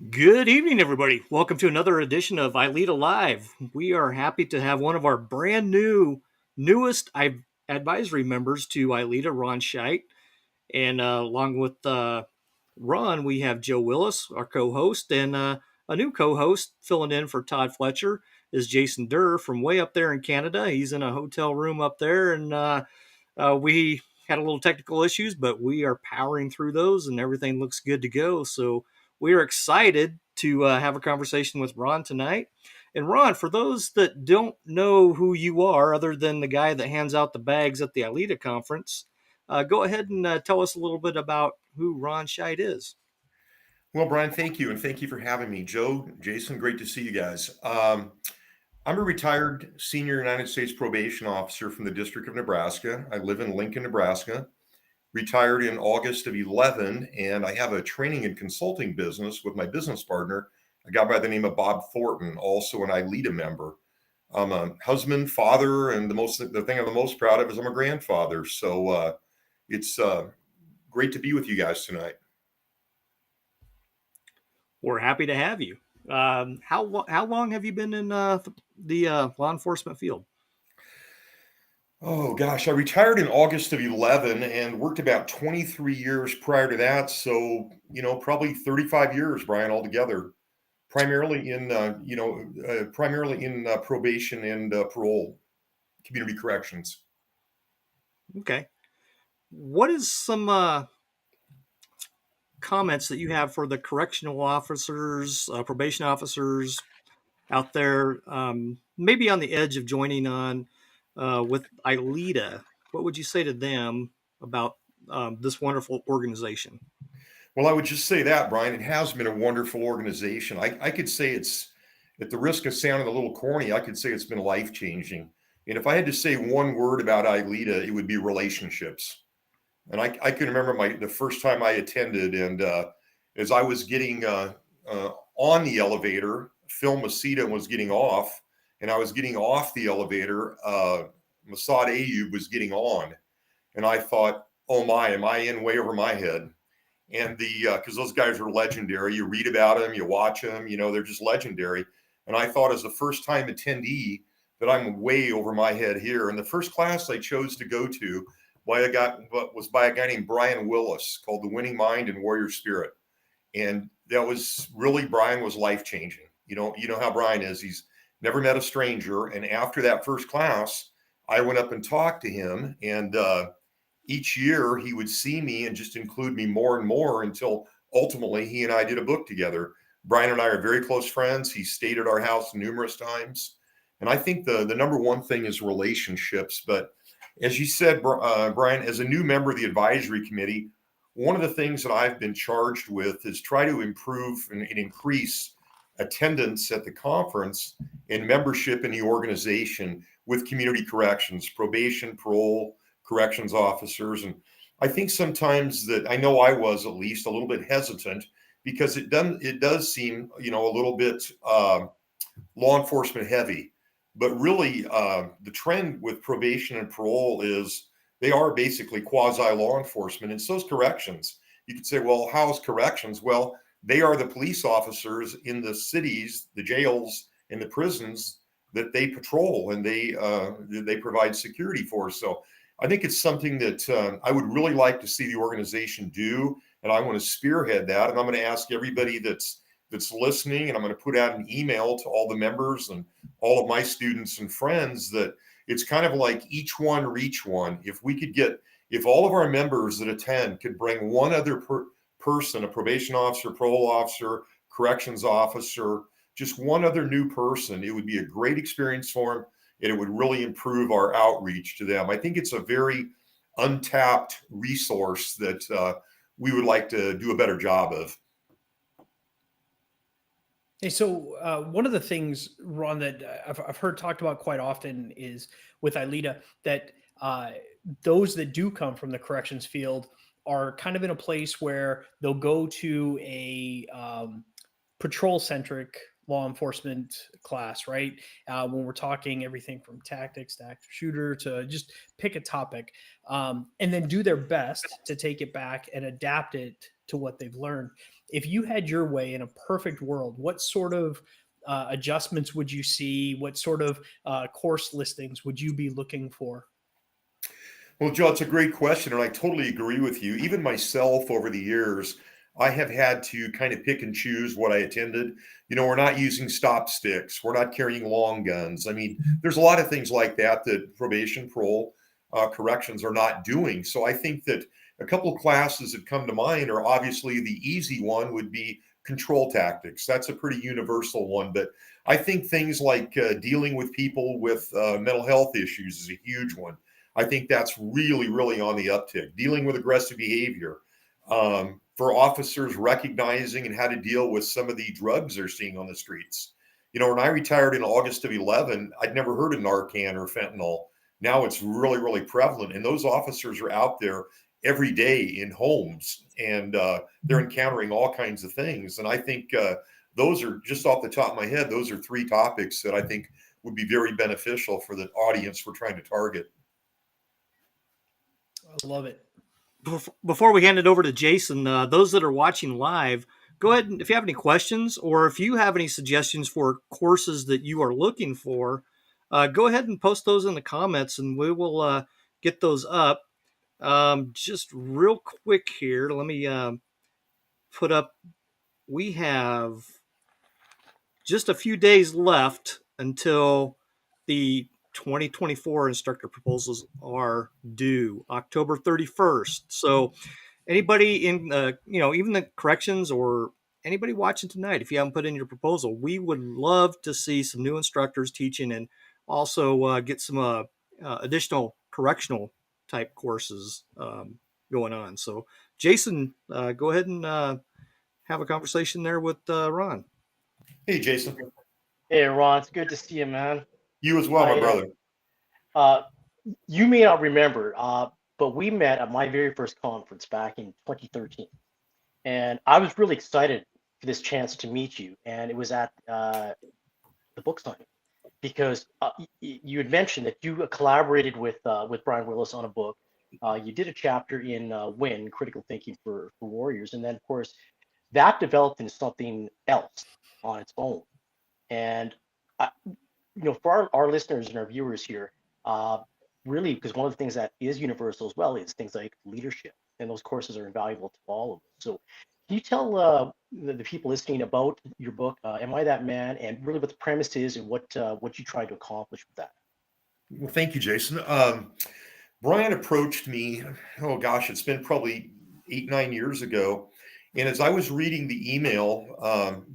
Good evening, everybody. Welcome to another edition of ILEETA Live. We are happy to have one of our newest advisory members to ILEETA, Ron Scheidt. And along with Ron, we have Joe Willis, our co host, and a new co host filling in for Todd Fletcher is Jason Durr from way up there in Canada. He's in a hotel room up there, and we had a little technical issues, but we are powering through those and everything looks good to go. So we are excited to have a conversation with Ron tonight. And Ron, for those that don't know who you are, other than the guy that hands out the bags at the ILEETA conference, go ahead and tell us a little bit about who Ron Scheidt is. Well, Brian, thank you. And thank you for having me. Joe, Jason, great to see you guys. I'm a retired senior United States probation officer from the District of Nebraska. I live in Lincoln, Nebraska. Retired in August of 11, and I have a training and consulting business with my business partner, a guy by the name of Bob Thornton, also an ILEETA member. I'm a husband, father, and the thing I'm the most proud of is I'm a grandfather. So it's great to be with you guys tonight. We're happy to have you. How long have you been in the law enforcement field? Oh gosh, I retired in August of 11 and worked about 23 years prior to that. So, probably 35 years, Brian, altogether, primarily in probation and parole, community corrections. Okay. What is some comments that you have for the correctional officers, probation officers out there, maybe on the edge of joining on with ILEETA? What would you say to them about this wonderful organization? Well, I would just say that, Brian, it has been a wonderful organization. I could say it's, at the risk of sounding a little corny, I could say it's been life changing. And if I had to say one word about ILEETA, it would be relationships. And I can remember the first time I attended, and as I was getting on the elevator, Phil Masita was getting off, and I was getting off the elevator. Masad Ayub was getting on, and I thought, "Oh my, am I in way over my head?" And because those guys are legendary, you read about them, you watch them, they're just legendary. And I thought, as a first-time attendee, that I'm way over my head here. And the first class I chose to go to was by a guy named Brian Willis, called The Winning Mind and Warrior Spirit. And that was really, Brian was life changing. You know how Brian is. He's never met a stranger. And after that first class, I went up and talked to him. And each year he would see me and just include me more and more until ultimately he and I did a book together. Brian and I are very close friends. He stayed at our house numerous times. And I think the number one thing is relationships. But as you said, Brian, as a new member of the advisory committee, one of the things that I've been charged with is try to improve and increase attendance at the conference and membership in the organization with community corrections, probation, parole, corrections officers. And I think sometimes that, I know I was at least a little bit hesitant, because it does seem, a little bit law enforcement heavy. But really, the trend with probation and parole is they are basically quasi law enforcement, and so's corrections. You could say, well, how's corrections? Well, they are the police officers in the cities, the jails, and the prisons that they patrol, and they provide security for. So I think it's something that I would really like to see the organization do, and I want to spearhead that. And I'm going to ask everybody that's listening, and I'm going to put out an email to all the members and all of my students and friends, that it's kind of like each one reach one. If all of our members that attend could bring one other person, a probation officer, parole officer, corrections officer, just one other new person, it would be a great experience for them, and it would really improve our outreach to them. I think it's a very untapped resource that we would like to do a better job of. Hey, so one of the things, Ron, that I've heard talked about quite often is with ILEETA that those that do come from the corrections field are kind of in a place where they'll go to a patrol-centric law enforcement class, right? When we're talking everything from tactics to active shooter to just pick a topic, and then do their best to take it back and adapt it to what they've learned. If you had your way in a perfect world, what sort of adjustments would you see? What sort of course listings would you be looking for? Well, Joe, it's a great question, and I totally agree with you. Even myself, over the years, I have had to kind of pick and choose what I attended. We're not using stop sticks, we're not carrying long guns. I mean, there's a lot of things like that that probation, parole, corrections are not doing. So I think that a couple of classes that come to mind are obviously the easy one would be control tactics. That's a pretty universal one, but I think things like dealing with people with mental health issues is a huge one. I think that's really, really on the uptick. Dealing with aggressive behavior, for officers recognizing and how to deal with some of the drugs they're seeing on the streets. When I retired in August of 11, I'd never heard of Narcan or fentanyl. Now it's really, really prevalent. And those officers are out there every day in homes, and they're encountering all kinds of things. And I think those are, just off the top of my head, those are three topics that I think would be very beneficial for the audience we're trying to target. I love it. Before we hand it over to Jason, those that are watching live, go ahead and if you have any questions or if you have any suggestions for courses that you are looking for, go ahead and post those in the comments and we will get those up. Just real quick here, let me put up, we have just a few days left until the 2024 instructor proposals are due October 31st. So anybody in even the corrections or anybody watching tonight, if you haven't put in your proposal, we would love to see some new instructors teaching and also get some additional correctional type courses going on. So Jason, go ahead and have a conversation there with Ron. Hey, Jason. Hey, Ron, it's good to see you, man. You as well, my I brother. uh, you may not remember, but we met at my very first conference back in 2013, and I was really excited for this chance to meet you. And it was at the book signing because you had mentioned that you collaborated with Brian Willis on a book. You did a chapter in Win, Critical Thinking for Warriors, and then of course that developed into something else on its own. And for our listeners and our viewers here, uh, really, because one of the things that is universal as well is things like leadership, and those courses are invaluable to all of us. So, can you tell the people listening about your book, "Am I That Man?" and really what the premise is and what you tried to accomplish with that? Well, thank you, Jason. Brian approached me, oh gosh, it's been probably 8, 9 years ago. And as I was reading the email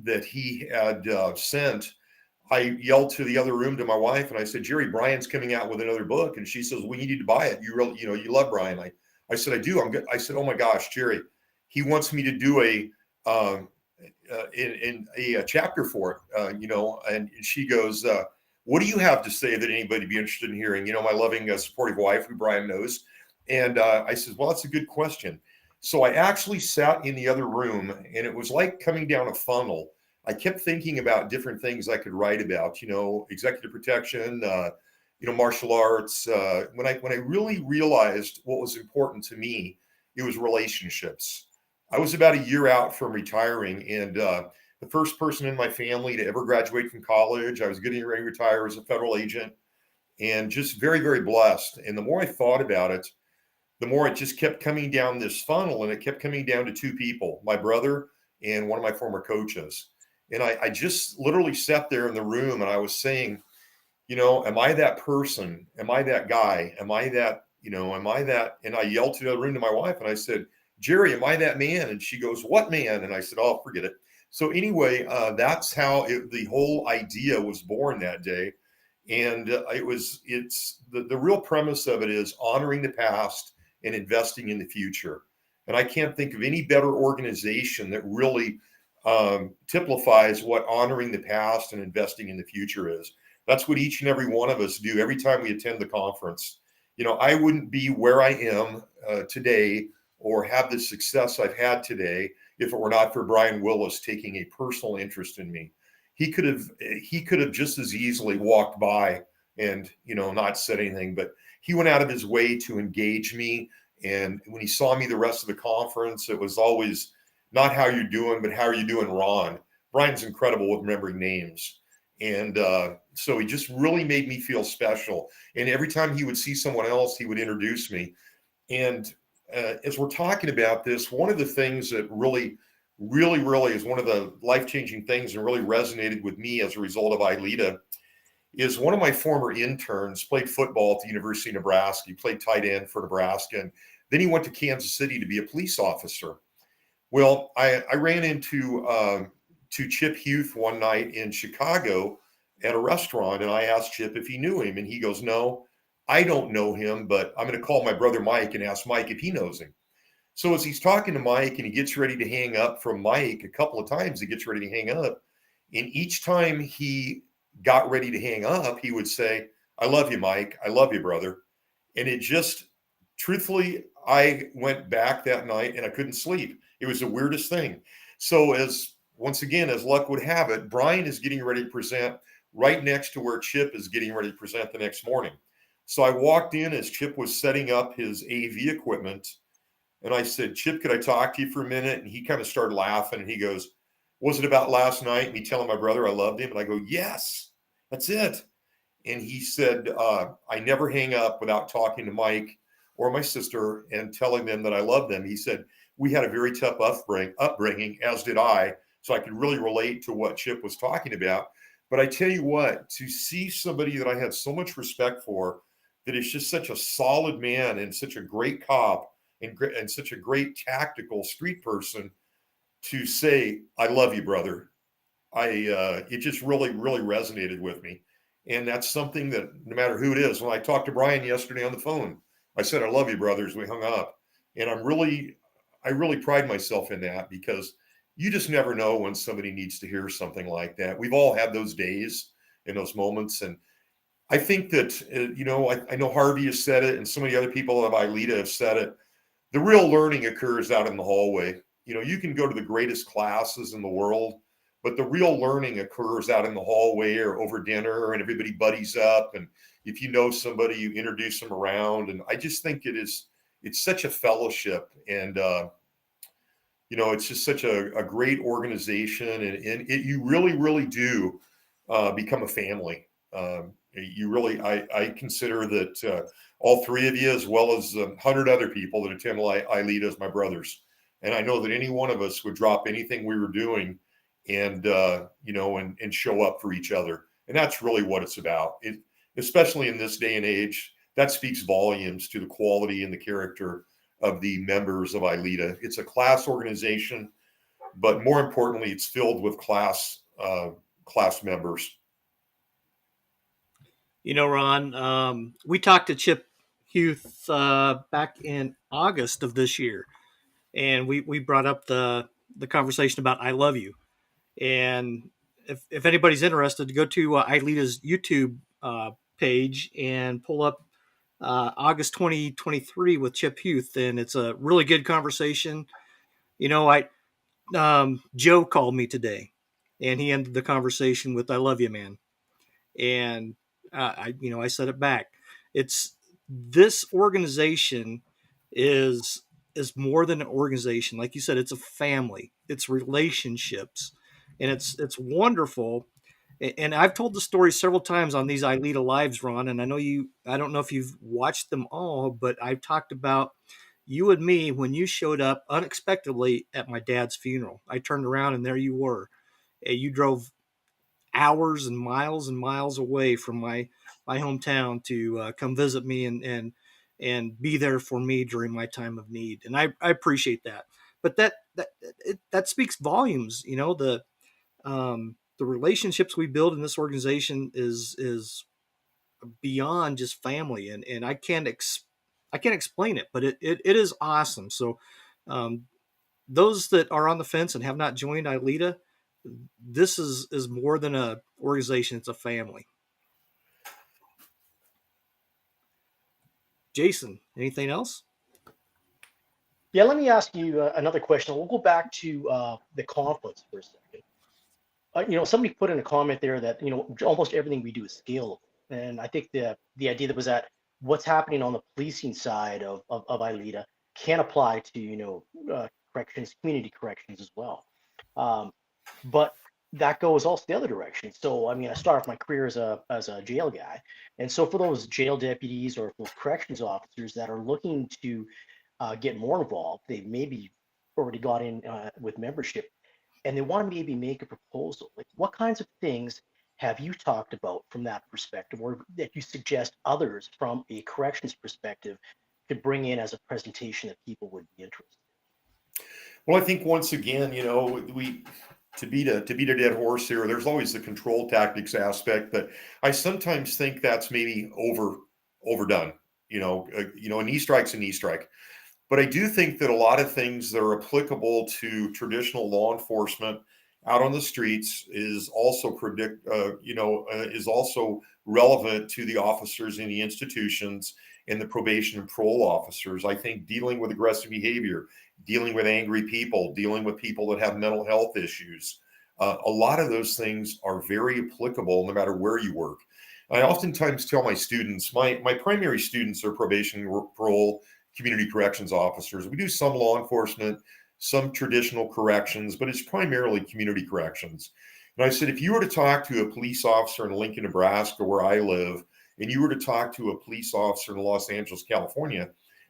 that he had sent, I yelled to the other room to my wife and I said, Jerry, Brian's coming out with another book. And she says, well, you need to buy it. You really, you love Brian. I said, I do. I'm good. I said, oh my gosh, Jerry, he wants me to do a chapter for it, and she goes, what do you have to say that anybody would be interested in hearing? My loving, supportive wife, who Brian knows. And I said, well, that's a good question. So I actually sat in the other room and it was like coming down a funnel. I kept thinking about different things I could write about, executive protection, martial arts. When I really realized what was important to me, it was relationships. I was about a year out from retiring, and the first person in my family to ever graduate from college. I was getting ready to retire as a federal agent, and just very, very blessed. And the more I thought about it, the more it just kept coming down this funnel, and it kept coming down to two people, my brother and one of my former coaches. And I just literally sat there in the room and I was saying, am I that person? Am I that guy? Am I that, am I that? And I yelled to the other room to my wife and I said, Jerry, am I that man? And she goes, what man? And I said, oh, forget it. So anyway, that's how the whole idea was born that day. And it's the real premise of it is honoring the past and investing in the future. And I can't think of any better organization that really typifies what honoring the past and investing in the future is. That's what each and every one of us do every time we attend the conference. I wouldn't be where I am today or have the success I've had today if it were not for Brian Willis taking a personal interest in me. he could have just as easily walked by and not said anything, but he went out of his way to engage me. And when he saw me the rest of the conference, it was always not how you're doing, but how are you doing, Ron? Brian's incredible with remembering names. And so he just really made me feel special. And every time he would see someone else, he would introduce me. And as we're talking about this, one of the things that really, really, really is one of the life-changing things and really resonated with me as a result of ILEETA is one of my former interns played football at the University of Nebraska. He played tight end for Nebraska. And then he went to Kansas City to be a police officer. Well, I ran into to Chip Huth one night in Chicago at a restaurant, and I asked Chip if he knew him, and he goes, "No, I don't know him, but I'm going to call my brother Mike and ask Mike if he knows him." So as he's talking to Mike and he gets ready to hang up from Mike, a couple of times he gets ready to hang up, and each time he got ready to hang up, he would say, "I love you, Mike. I love you, brother." And it just, truthfully, I went back that night and I couldn't sleep. It was the weirdest thing. So once again, as luck would have it, Brian is getting ready to present right next to where Chip is getting ready to present the next morning. So I walked in as Chip was setting up his AV equipment, and I said, "Chip, could I talk to you for a minute?" And he kind of started laughing, and he goes, "Was it about last night, me telling my brother I loved him?" And I go, "Yes, that's it." And he said, "I never hang up without talking to Mike or my sister and telling them that I love them." He said, "We had a very tough upbringing, as did I. So I could really relate to what Chip was talking about. But I tell you what, to see somebody that I had so much respect for, that is just such a solid man and such a great cop and such a great tactical street person, to say, 'I love you, brother.' It just really, really resonated with me. And that's something that no matter who it is, when I talked to Brian yesterday on the phone, I said, 'I love you, brothers.' We hung up. And I really pride myself in that, because you just never know when somebody needs to hear something like that. We've all had those days and those moments. And I think that, I know Harvey has said it, and so many other people of ILEETA have said it. The real learning occurs out in the hallway. You can go to the greatest classes in the world, but the real learning occurs out in the hallway or over dinner, and everybody buddies up. And if you know somebody, you introduce them around. And I just think it's such a fellowship. And, it's just such a great organization. And you really, really do become a family. I consider that all three of you, as well as 100 other people that attend ILEETA, as my brothers. And I know that any one of us would drop anything we were doing and show up for each other. And that's really what it's about. Especially in this day and age, that speaks volumes to the quality and the character of the members of ILEETA. It's a class organization, but more importantly, it's filled with class members. Ron, we talked to Chip Huth back in August of this year, and we brought up the conversation about "I love you." And if anybody's interested, to go to ILEETA's YouTube page and pull up August 2023 with Chip Huth, and it's a really good conversation. I Joe called me today, and he ended the conversation with "I love you, man." And I said it back. It's This organization is more than an organization. Like you said, it's a family. It's relationships, and it's wonderful. And I've told the story several times on these ILEETA lives, Ron. And I know you. I don't know if you've watched them all, but I've talked about you and me when you showed up unexpectedly at my dad's funeral. I turned around and there you were. You drove hours and miles away from my hometown to come visit me and be there for me during my time of need. And I appreciate that. But that speaks volumes. The relationships we build in this organization is beyond just family, and I can't explain it, but it is awesome. So um, those that are on the fence and have not joined ILEETA, this is more than a organization; it's a family. Jason, anything else? Yeah, let me ask you another question. We'll go back to the conference for a second. somebody put in a comment there that almost everything we do is scalable, and I think the idea that was that what's happening on the policing side of ILEETA can apply to corrections, community corrections as well. Um, but that goes also the other direction. So I mean, I started off my career as a jail guy, and so for those jail deputies or those corrections officers that are looking to get more involved, they maybe already got in with membership, and they want to maybe make a proposal. Like, what kinds of things have you talked about from that perspective, or that you suggest others from a corrections perspective could bring in as a presentation that people would be interested Well, I think once again, we to beat a dead horse here. There's always the control tactics aspect, but I sometimes think that's maybe overdone. A knee strike's a knee strike. But I do think that a lot of things that are applicable to traditional law enforcement out on the streets is also is also relevant to the officers in the institutions and the probation and parole officers. I think dealing with aggressive behavior, dealing with angry people, dealing with people that have mental health issues, a lot of those things are very applicable no matter where you work. I oftentimes tell my students, my primary students are probation, parole, community corrections officers. We do some law enforcement, some traditional corrections, but it's primarily community corrections. And I said, if you were to talk to a police officer in Lincoln, Nebraska, where I live, and you were to talk to a police officer in Los Angeles, California,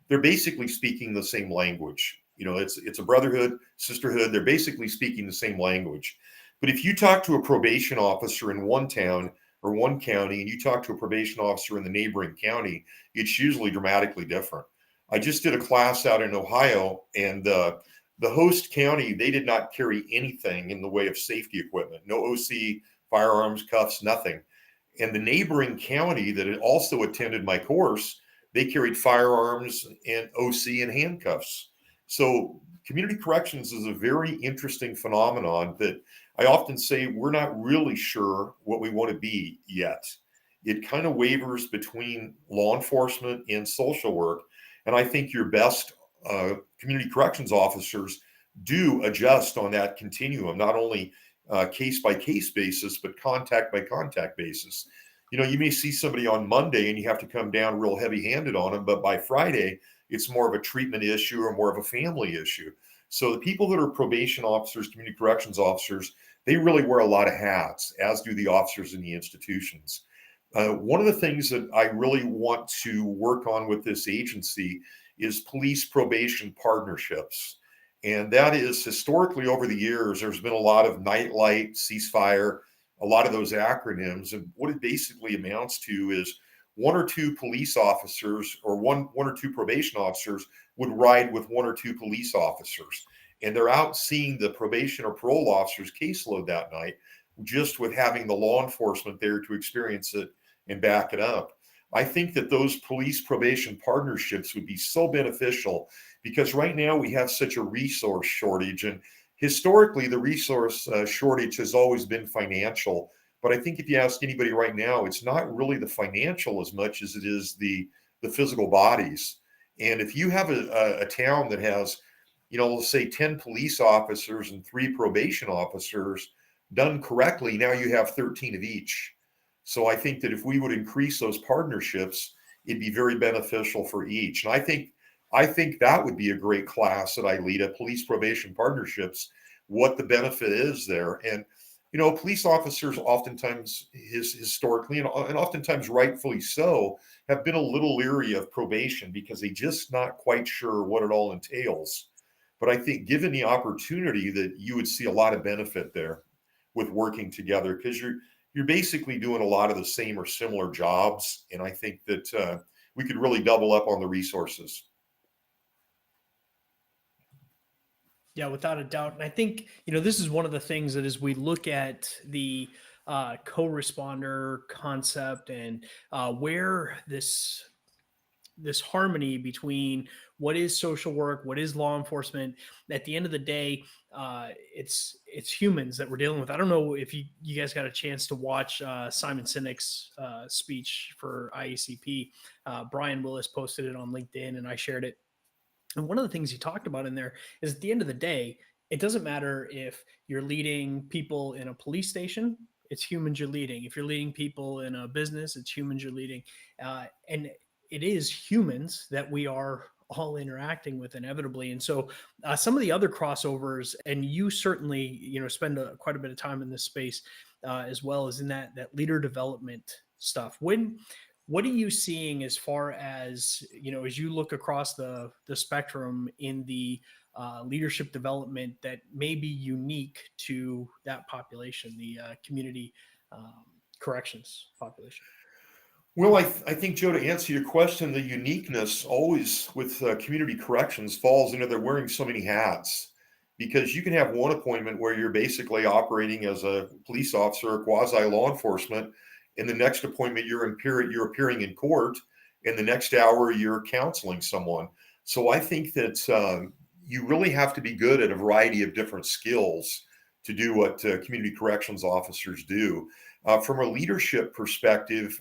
they're basically speaking the same language. It's a brotherhood, sisterhood. They're basically speaking the same language. But if you talk to a probation officer in one town or one county, and you talk to a probation officer in the neighboring county, it's usually dramatically different. I just did a class out in Ohio, and the host county, they did not carry anything in the way of safety equipment. No OC, firearms, cuffs, nothing. And the neighboring county that had also attended my course, they carried firearms and OC and handcuffs. So community corrections is a very interesting phenomenon that I often say we're not really sure what we want to be yet. It kind of wavers between law enforcement and social work. And I think your best community corrections officers do adjust on that continuum, not only case by case basis, but contact by contact basis. You may see somebody on Monday and you have to come down real heavy handed on them, but by Friday, it's more of a treatment issue or more of a family issue. So the people that are probation officers, community corrections officers, they really wear a lot of hats, as do the officers in the institutions. One of the things that I really want to work on with this agency is police probation partnerships. And that is historically over the years, there's been a lot of nightlight, ceasefire, a lot of those acronyms. And what it basically amounts to is one or two police officers or one or two probation officers would ride with one or two police officers. And they're out seeing the probation or parole officer's caseload that night, just with having the law enforcement there to experience it and back it up. I think that those police probation partnerships would be so beneficial because right now we have such a resource shortage. And historically, the resource shortage has always been financial. But I think if you ask anybody right now, it's not really the financial as much as it is the physical bodies. And if you have a town that has, let's say 10 police officers and 3 probation officers done correctly, now you have 13 of each. So I think that if we would increase those partnerships, it'd be very beneficial for each. And I think that would be a great class at ILEETA, police probation partnerships, what the benefit is there. And, police officers oftentimes historically and oftentimes rightfully so have been a little leery of probation because they just not quite sure what it all entails. But I think given the opportunity that you would see a lot of benefit there with working together because you're basically doing a lot of the same or similar jobs. And I think that we could really double up on the resources. Yeah, without a doubt. And I think, this is one of the things that as we look at the co-responder concept and where this harmony between what is social work, what is law enforcement. At the end of the day, it's humans that we're dealing with. I don't know if you guys got a chance to watch Simon Sinek's speech for IACP. Brian Willis posted it on LinkedIn, and I shared it. And one of the things he talked about in there is at the end of the day, it doesn't matter if you're leading people in a police station, it's humans you're leading. If you're leading people in a business, it's humans you're leading. And it is humans that we are all interacting with inevitably. And so some of the other crossovers, and you certainly, spend quite a bit of time in this space as well as in that leader development stuff. What are you seeing as far as, as you look across the spectrum in the leadership development that may be unique to that population, the community corrections population? Well, I think, Joe, to answer your question, the uniqueness always with community corrections falls into they're wearing so many hats, because you can have one appointment where you're basically operating as a police officer or quasi law enforcement. In the next appointment, you're appearing in court. In the next hour, you're counseling someone. So I think that you really have to be good at a variety of different skills to do what community corrections officers do. From a leadership perspective,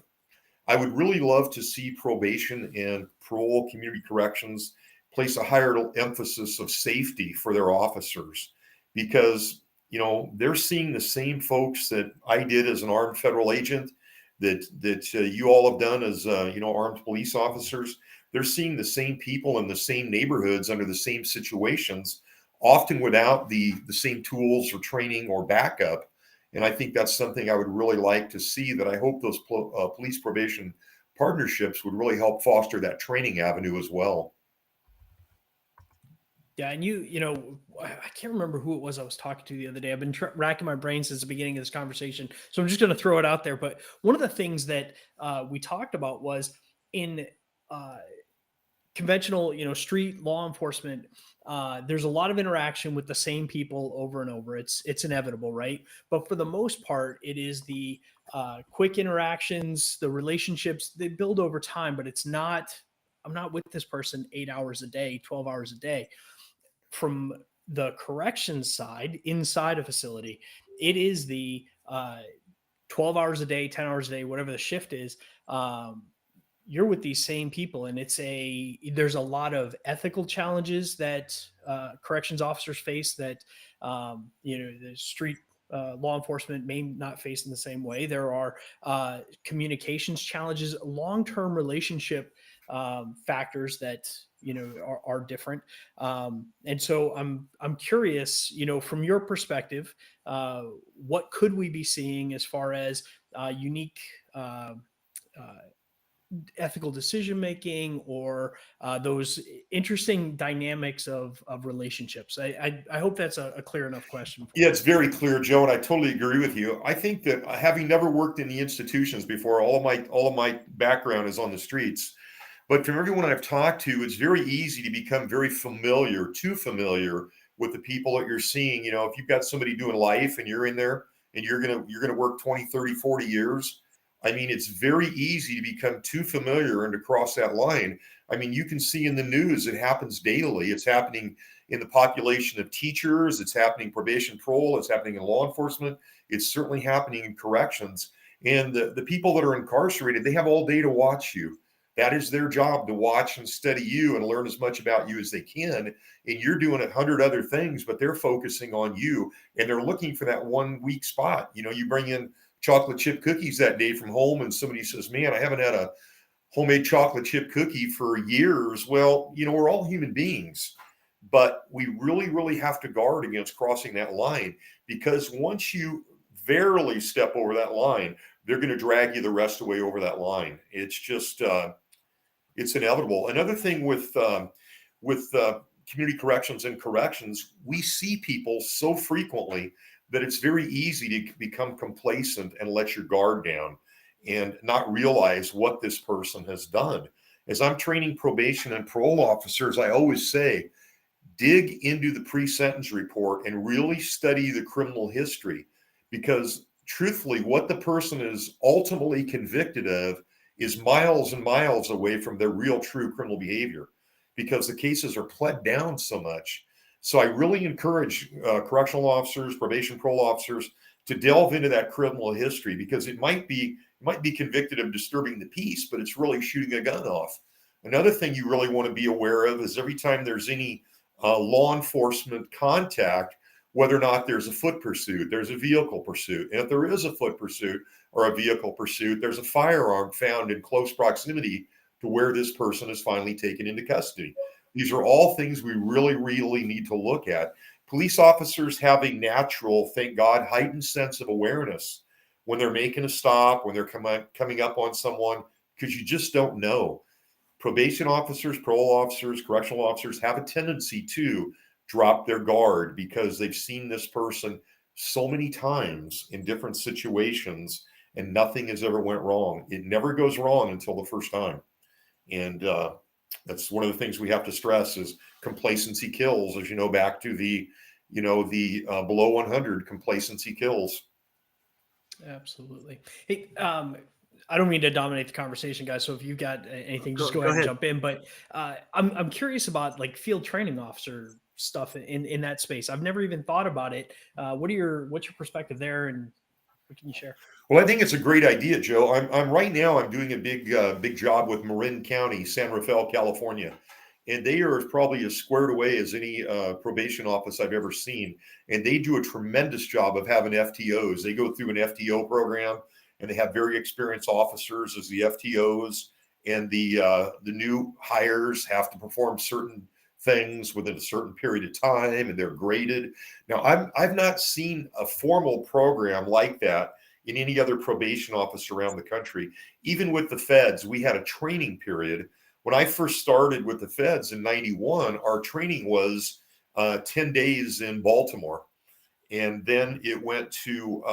I would really love to see probation and parole community corrections place a higher emphasis of safety for their officers, because they're seeing the same folks that I did as an armed federal agent, that you all have done as armed police officers. They're seeing the same people in the same neighborhoods under the same situations, often without the same tools or training or backup. And I think that's something I would really like to see, that I hope those police probation partnerships would really help foster that training avenue as well. Yeah, and I can't remember who it was I was talking to the other day. I've been racking my brain since the beginning of this conversation, so I'm just going to throw it out there. But one of the things that we talked about was in conventional, street law enforcement. There's a lot of interaction with the same people over and over. It's inevitable, right? But for the most part, it is the quick interactions, the relationships they build over time. But it's not. I'm not with this person 8 hours a day, 12 hours a day. From the corrections side, inside a facility, it is the 12 hours a day, 10 hours a day, whatever the shift is. You're with these same people, and there's a lot of ethical challenges that corrections officers face that the street law enforcement may not face in the same way. There are communications challenges, long-term relationship factors that are different. And so I'm curious, from your perspective, what could we be seeing as far as unique ethical decision making, or those interesting dynamics of relationships? I hope that's a clear enough question for Yeah, you. it's very clear, Joe, and I totally agree with you. I think that having never worked in the institutions before, all of my background is on the streets. But from everyone I've talked to, it's very easy to become very familiar, too familiar with the people that you're seeing. If you've got somebody doing life and you're in there and you're gonna work 20, 30, 40 years, I mean, it's very easy to become too familiar and to cross that line. I mean, you can see in the news, it happens daily. It's happening in the population of teachers, it's happening probation parole, it's happening in law enforcement, it's certainly happening in corrections. And the people that are incarcerated, they have all day to watch you. That is their job, to watch and study you and learn as much about you as they can. And you're doing 100 other things, but they're focusing on you, and they're looking for that one weak spot. You bring in chocolate chip cookies that day from home, and somebody says, man, I haven't had a homemade chocolate chip cookie for years. Well, we're all human beings, but we really, really have to guard against crossing that line, because once you verily step over that line, they're going to drag you the rest of the way over that line. It's just, it's inevitable. Another thing with community corrections and corrections, we see people so frequently that it's very easy to become complacent and let your guard down and not realize what this person has done. As I'm training probation and parole officers, I always say, dig into the pre-sentence report and really study the criminal history, because truthfully, what the person is ultimately convicted of is miles and miles away from their real true criminal behavior, because the cases are pled down so much. So I really encourage correctional officers, probation parole officers to delve into that criminal history, because it might be convicted of disturbing the peace, but it's really shooting a gun off. Another thing you really want to be aware of is every time there's any law enforcement contact, whether or not there's a foot pursuit, there's a vehicle pursuit. And if there is a foot pursuit or a vehicle pursuit, there's a firearm found in close proximity to where this person is finally taken into custody. These are all things we really, really need to look at. Police officers have a natural, thank God, heightened sense of awareness when they're making a stop, when they're coming up on someone, because you just don't know. Probation officers, parole officers, correctional officers have a tendency to drop their guard because they've seen this person so many times in different situations and nothing has ever went wrong. It never goes wrong until the first time. And that's one of the things we have to stress is complacency kills, as you know, back to the below 100 complacency kills. Absolutely. Hey, I don't mean to dominate the conversation, guys. So if you've got anything, just go ahead and ahead. jump in. But I'm curious about like field training officer stuff in that space. I've never even thought about it. What's your perspective there, and what can you share? Well, I think it's a great idea, Joe. I'm right now. I'm doing a big job with Marin County, San Rafael, California, and they are probably as squared away as any probation office I've ever seen. And they do a tremendous job of having FTOs. They go through an FTO program, and they have very experienced officers as the FTOs, and the new hires have to perform certain things within a certain period of time, and they're graded. Now, I've not seen a formal program like that in any other probation office around the country. Even with the feds, we had a training period. When I first started with the feds in 91, our training was 10 days in Baltimore. And then it went to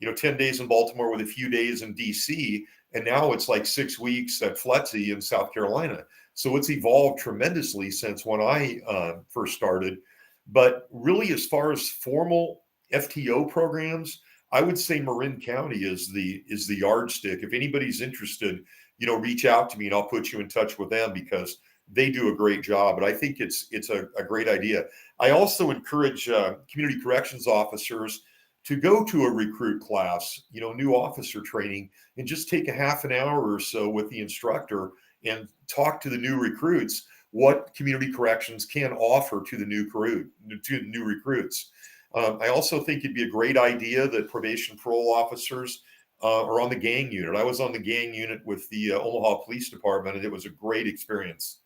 10 days in Baltimore with a few days in DC. And now it's like 6 weeks at FLETC in South Carolina. So it's evolved tremendously since when I first started. But really, as far as formal FTO programs, I would say Marin County is the yardstick. If anybody's interested, reach out to me and I'll put you in touch with them because they do a great job. But I think it's a great idea. I also encourage community corrections officers to go to a recruit class, new officer training, and just take a half an hour or so with the instructor and talk to the new recruits what community corrections can offer to the new recruits. I also think it'd be a great idea that probation parole officers are on the gang unit. I was on the gang unit with the Omaha Police Department, and it was a great experience.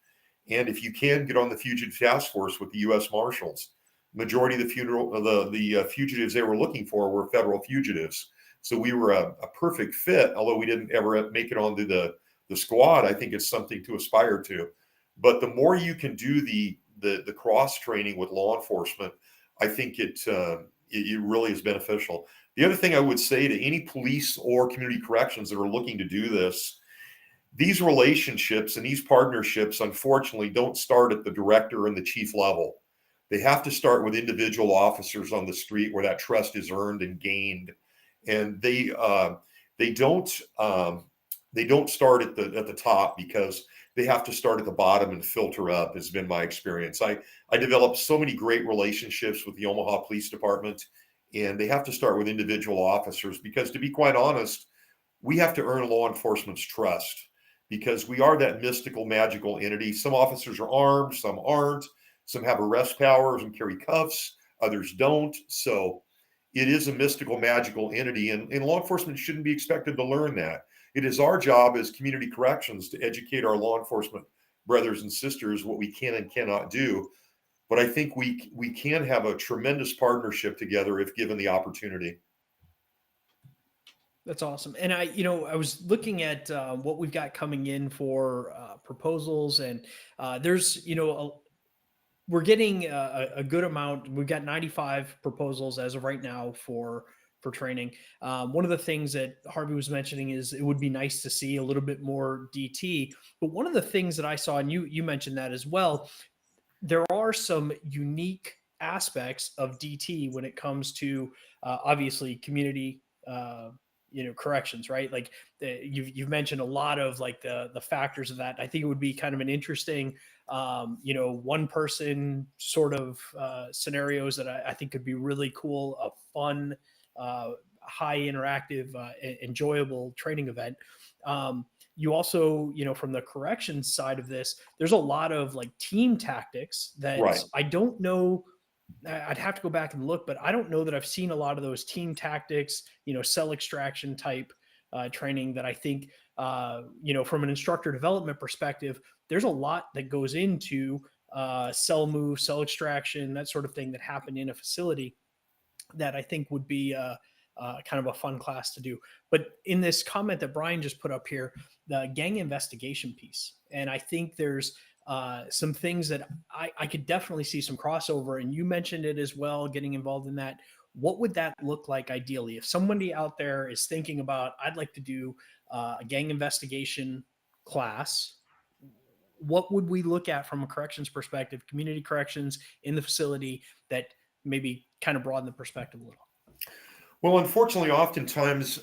And if you can, get on the fugitive task force with the U.S. Marshals. Majority of the fugitives they were looking for were federal fugitives. So we were a perfect fit, although we didn't ever make it onto the squad. I think it's something to aspire to. But the more you can do the cross training with law enforcement, I think it really is beneficial. The other thing I would say to any police or community corrections that are looking to do this, these relationships and these partnerships, unfortunately, don't start at the director and the chief level. They have to start with individual officers on the street where that trust is earned and gained. And they don't start at the top because they have to start at the bottom and filter up, has been my experience. I developed so many great relationships with the Omaha Police Department, and they have to start with individual officers because, to be quite honest, we have to earn law enforcement's trust because we are that mystical, magical entity. Some officers are armed, some aren't. Some have arrest powers and carry cuffs, others don't. So it is a mystical, magical entity, and law enforcement shouldn't be expected to learn that. It is our job as community corrections to educate our law enforcement brothers and sisters what we can and cannot do. But I think we can have a tremendous partnership together if given the opportunity. That's awesome. And I was looking at what we've got coming in for proposals, and there's, we're getting a good amount. We've got 95 proposals as of right now for training. One of the things that Harvey was mentioning is it would be nice to see a little bit more DT. But one of the things that I saw, and you mentioned that as well, there are some unique aspects of DT when it comes to obviously community corrections, right? Like you've mentioned a lot of like the factors of that. I think it would be kind of an interesting one person sort of scenarios that I think could be really cool, a fun high interactive enjoyable training event. you also, from the corrections side of this, there's a lot of like team tactics that Right. I don't know. I'd have to go back and look, but I don't know that I've seen a lot of those team tactics, cell extraction type training that I think, from an instructor development perspective, there's a lot that goes into cell move, cell extraction, that sort of thing that happened in a facility that I think would be kind of a fun class to do. But in this comment that Brian just put up here, the gang investigation piece, and I think there's some things that I could definitely see some crossover. And you mentioned it as well, getting involved in that. What would that look like ideally? If somebody out there is thinking about, I'd like to do a gang investigation class, what would we look at from a corrections perspective, community corrections in the facility, that maybe kind of broaden the perspective a little? Well, unfortunately, oftentimes,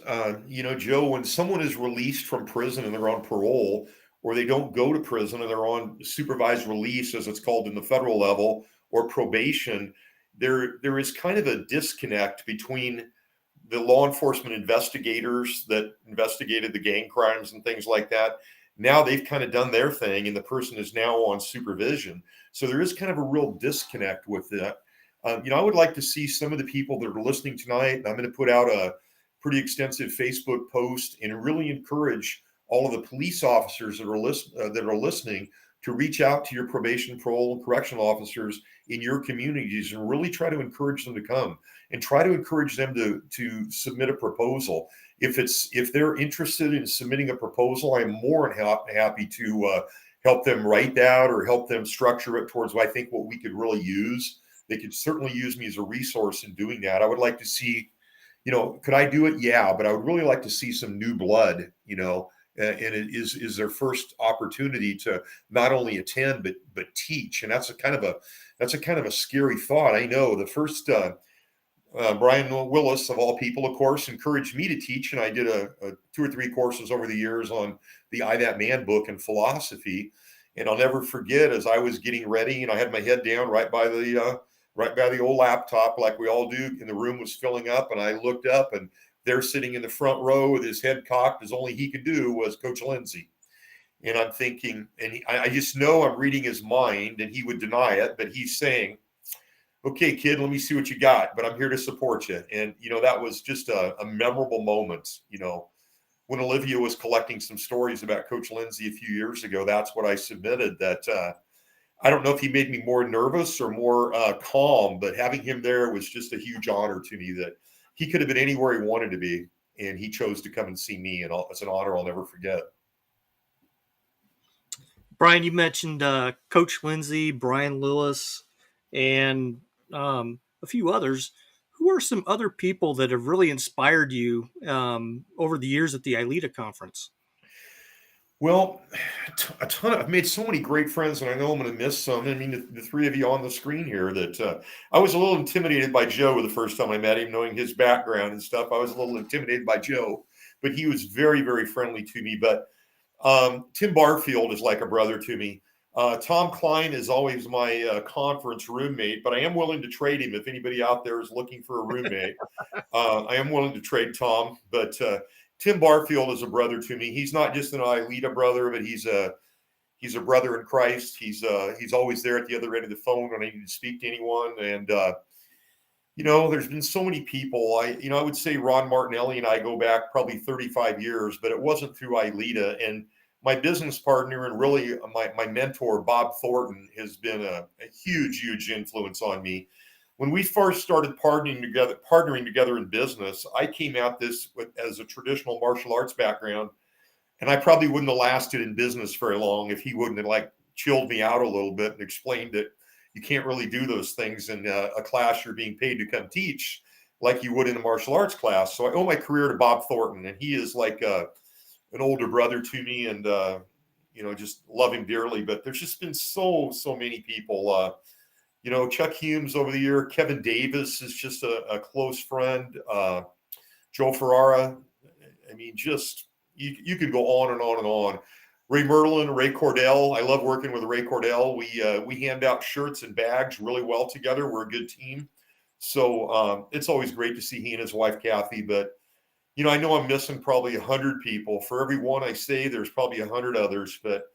Joe, when someone is released from prison and they're on parole, or they don't go to prison and they're on supervised release, as it's called in the federal level, or probation, there is kind of a disconnect between the law enforcement investigators that investigated the gang crimes and things like that. Now they've kind of done their thing and the person is now on supervision. So there is kind of a real disconnect with that. I would like to see some of the people that are listening tonight, and I'm going to put out a pretty extensive Facebook post and really encourage all of the police officers that are listening to reach out to your probation, parole, and correctional officers in your communities and really try to encourage them to come and try to encourage them to submit a proposal. If they're interested in submitting a proposal, I'm more than happy to help them write that or help them structure it towards what I think what we could really use. They could certainly use me as a resource in doing that. I would like to see, could I do it? Yeah, but I would really like to see some new blood, and it is their first opportunity to not only attend but teach, and that's a kind of a scary thought. I know the first Brian Willis, of all people, of course, encouraged me to teach, and I did a 2 or 3 courses over the years on the I That Man book and philosophy. And I'll never forget, as I was getting ready, and I had my head down right by the old laptop, like we all do, and the room was filling up, and I looked up, and there, sitting in the front row with his head cocked as only he could do, was Coach Lindsay. And I'm thinking, and I just know I'm reading his mind, and he would deny it, but he's saying, "Okay, kid, let me see what you got, but I'm here to support you." And, that was just a memorable moment. When Olivia was collecting some stories about Coach Lindsay a few years ago, that's what I submitted. That I don't know if he made me more nervous or more calm, but having him there was just a huge honor to me, that he could have been anywhere he wanted to be, and he chose to come and see me, and it's an honor I'll never forget. Brian, you mentioned Coach Lindsay, Brian Lillis, and a few others. Who are some other people that have really inspired you over the years at the ILEETA conference? Well, a ton. I've made so many great friends, and I know I'm going to miss some. I mean, the 3 of you on the screen here. That I was a little intimidated by Joe the first time I met him, knowing his background and stuff. I was a little intimidated by Joe, but he was very, very friendly to me. But Tim Barfield is like a brother to me. Tom Klein is always my conference roommate, but I am willing to trade him if anybody out there is looking for a roommate. I am willing to trade Tom, but Tim Barfield is a brother to me. He's not just an ILEETA brother, but he's a brother in Christ. He's always there at the other end of the phone when I need to speak to anyone. And there's been so many people. I would say Ron Martinelli and I go back probably 35 years, but it wasn't through ILEETA. And my business partner and really my mentor, Bob Thornton, has been a huge, huge influence on me. When we first started partnering together in business, I came at this as a traditional martial arts background, and I probably wouldn't have lasted in business very long if he wouldn't have chilled me out a little bit and explained that you can't really do those things in a class you're being paid to come teach like you would in a martial arts class. So I owe my career to Bob Thornton, and he is like an older brother to me, and just love him dearly. But there's just been so many people. Chuck Humes over the year. Kevin Davis is just a close friend. Joe Ferrara. I mean, just you could go on and on and on. Ray Merlin, Ray Cordell. I love working with Ray Cordell. We hand out shirts and bags really well together. We're a good team. So it's always great to see he and his wife, Kathy. But, I know I'm missing probably 100 people. For every one I say, there's probably 100 others, but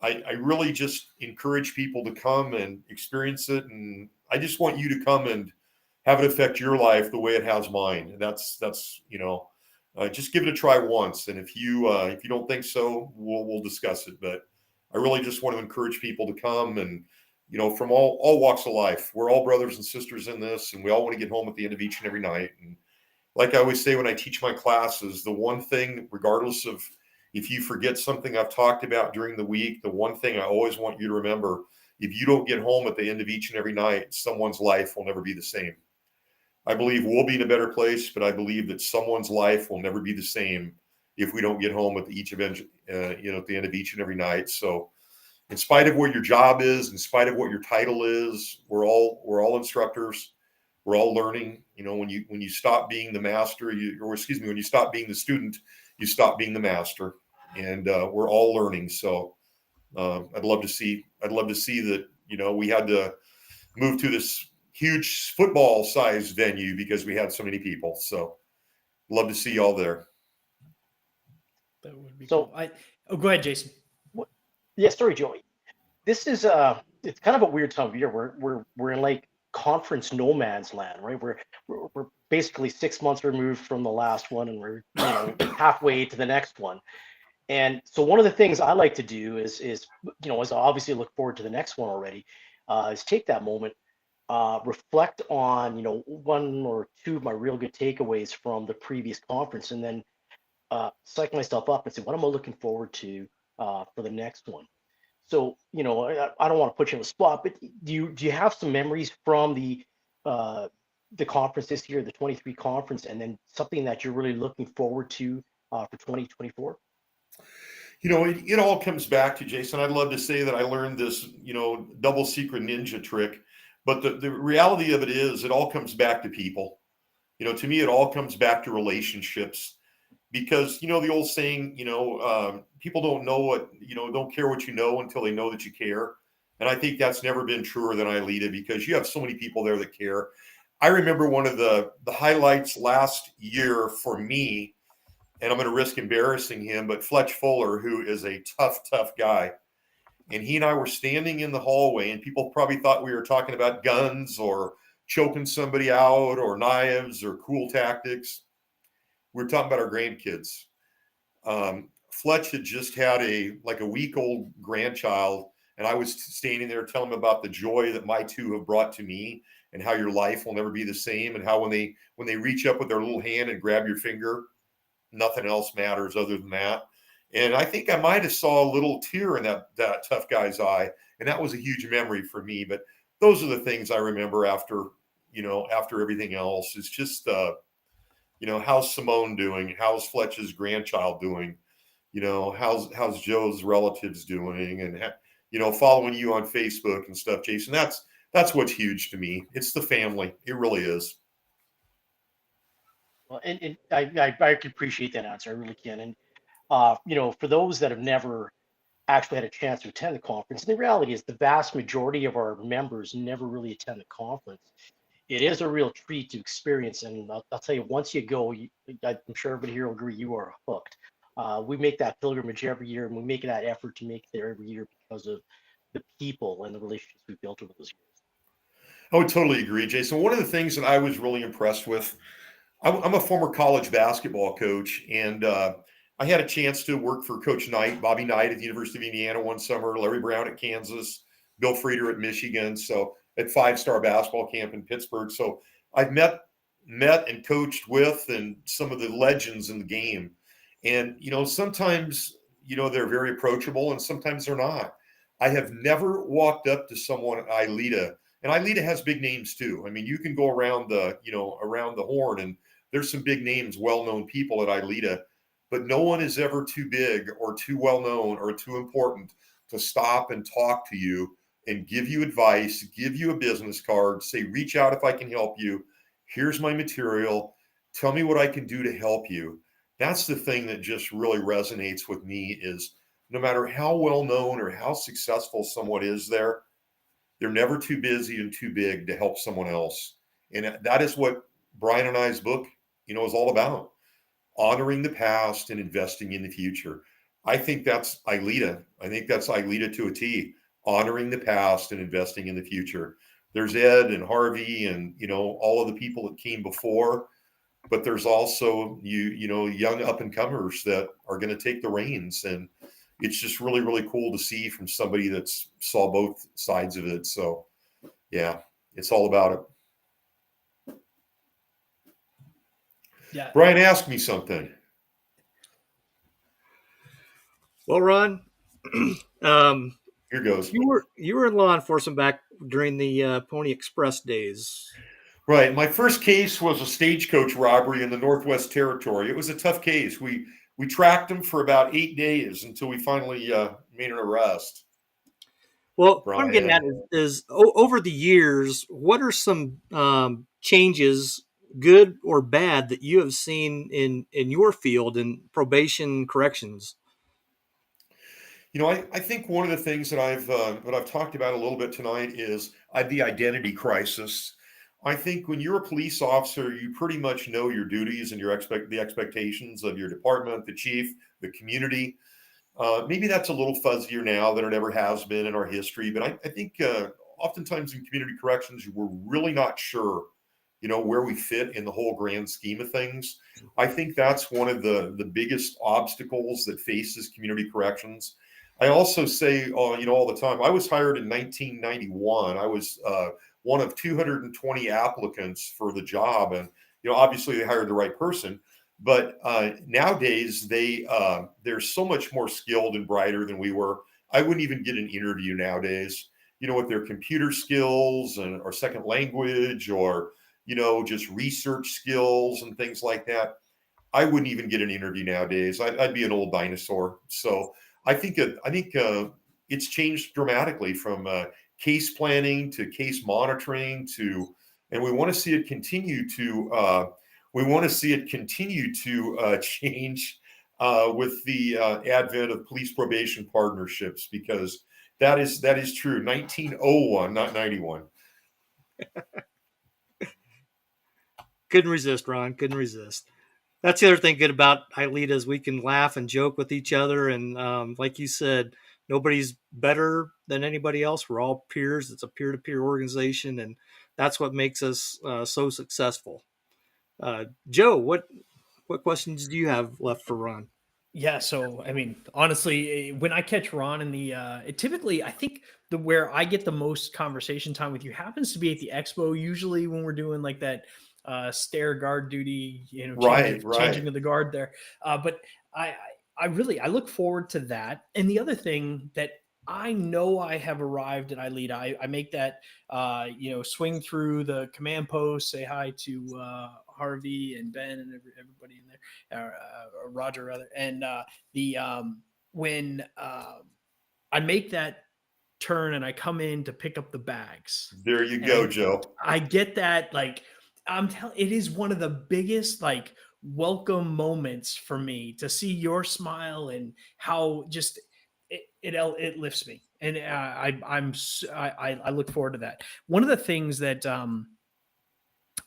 I really just encourage people to come and experience it. And I just want you to come and have it affect your life the way it has mine. And that's just give it a try once. And if you don't think so, we'll discuss it. But I really just want to encourage people to come and, from all walks of life. We're all brothers and sisters in this, and we all want to get home at the end of each and every night. And like I always say when I teach my classes, the one thing, regardless of if you forget something I've talked about during the week, the one thing I always want you to remember, if you don't get home at the end of each and every night, someone's life will never be the same. I believe we'll be in a better place, but I believe that someone's life will never be the same if we don't get home at the end of each and every night. So in spite of what your job is, in spite of what your title is, we're all instructors. We're all learning. When you stop being the master, when you stop being the student, you stop being the master. And we're all learning. So I'd love to see that. We had to move to this huge football-sized venue because we had so many people. So love to see y'all there. That would be So, cool. Go ahead, Jason. Yeah, sorry, Joey. This is it's kind of a weird time of year. We're in like conference no man's land, right? We're basically 6 months removed from the last one, and we're halfway to the next one. And so one of the things I like to do is as I obviously look forward to the next one already, is take that moment, reflect on one or two of my real good takeaways from the previous conference, and then psych myself up and say, what am I looking forward to for the next one? So, I don't want to put you on the spot, but do you have some memories from the conference this year, the 23 conference, and then something that you're really looking forward to for 2024? It all comes back to, Jason, I'd love to say that I learned this, double secret ninja trick, but the reality of it is it all comes back to people. To me, it all comes back to relationships. Because the old saying, people don't care what you know until they know that you care. And I think that's never been truer than ILEETA, because you have so many people there that care. I remember one of the highlights last year for me, and I'm going to risk embarrassing him, but Fletch Fuller, who is a tough guy. And he and I were standing in the hallway, and people probably thought we were talking about guns or choking somebody out or knives or cool tactics. We were talking about our grandkids. Fletch had just had a week-old grandchild, and I was standing there telling him about the joy that my two have brought to me, and how your life will never be the same, and how when they reach up with their little hand and grab your finger, nothing else matters other than that. And I think I might have saw a little tear in that tough guy's eye, and that was a huge memory for me. But those are the things I remember after everything else. It's just how's Simone doing? How's Fletch's grandchild doing? How's Joe's relatives doing? And following you on Facebook and stuff, Jason. That's what's huge to me. It's the family. It really is. Well, and I can appreciate that answer. I really can. And for those that have never actually had a chance to attend the conference, the reality is the vast majority of our members never really attend the conference. It is a real treat to experience, and I'll tell you, once you go, I'm sure everybody here will agree, you are hooked. We make that pilgrimage every year, and we make that effort to make it there every year because of the people and the relationships we've built over those years. I would totally agree, Jason. One of the things that I was really impressed with, I'm a former college basketball coach, and I had a chance to work for Coach Knight, Bobby Knight at the University of Indiana one summer, Larry Brown at Kansas, Bill Frieder at Michigan. So at 5-star basketball camp in Pittsburgh. So I've met and coached with and some of the legends in the game. And, sometimes, they're very approachable and sometimes they're not. I have never walked up to someone at ILEETA, and ILEETA has big names too. I mean, you can go around the horn, and there's some big names, well-known people at ILEETA, but no one is ever too big or too well-known or too important to stop and talk to you and give you advice, give you a business card, say, reach out if I can help you. Here's my material. Tell me what I can do to help you. That's the thing that just really resonates with me, is no matter how well known or how successful someone is there, they're never too busy and too big to help someone else. And that is what Brian and I's book, is all about. honoring the past and investing in the future. I think that's ILEETA. I think that's ILEETA to a T, honoring the past and investing in the future. There's Ed and Harvey and, all of the people that came before, but there's also young up and comers that are going to take the reins. And it's just really, really cool to see from somebody that's saw both sides of it. So yeah, it's all about it. Yeah. Brian, ask me something. Well, Ron, Here goes. you were in law enforcement back during the Pony Express days. Right. My first case was a stagecoach robbery in the Northwest Territory. It was a tough case. We tracked him for about 8 days until we finally made an arrest. Well, what I'm getting at is over the years, what are some changes, good or bad, that you have seen in your field in probation corrections? I think one of the things that I've talked about a little bit tonight is the identity crisis. I think when you're a police officer, you pretty much know your duties and the expectations of your department, the chief, the community. Maybe that's a little fuzzier now than it ever has been in our history, but I think oftentimes in community corrections, we're really not sure, where we fit in the whole grand scheme of things. I think that's one of the biggest obstacles that faces community corrections. I also say, all the time, I was hired in 1991. I was one of 220 applicants for the job. And, obviously they hired the right person. But nowadays, they're so much more skilled and brighter than we were. I wouldn't even get an interview nowadays, with their computer skills or second language or, just research skills and things like that. I wouldn't even get an interview nowadays. I'd be an old dinosaur. So I think it's changed dramatically from case planning to case monitoring and we want to see it continue to. We want to see it continue to change with the advent of police probation partnerships, because that is true. 1901, not 91. Couldn't resist, Ron. Couldn't resist. That's the other thing good about ILEETA is we can laugh and joke with each other. And like you said, nobody's better than anybody else. We're all peers. It's a peer-to-peer organization, and that's what makes us so successful. Joe, what questions do you have left for Ron? Yeah, so I mean, honestly, when I catch Ron in typically I think where I get the most conversation time with you happens to be at the expo. Usually when we're doing like that stair guard duty, changing of the guard there. But I really I look forward to that. And the other thing that I know I have arrived at ILEETA. I make that swing through the command post, say hi to Harvey and Ben and everybody in there, or Roger rather. And when I make that turn and I come in to pick up the bags, there you go, Joe. I get that, like, I'm telling, it is one of the biggest like welcome moments for me to see your smile and how just it lifts me, and I look forward to that. One of the things that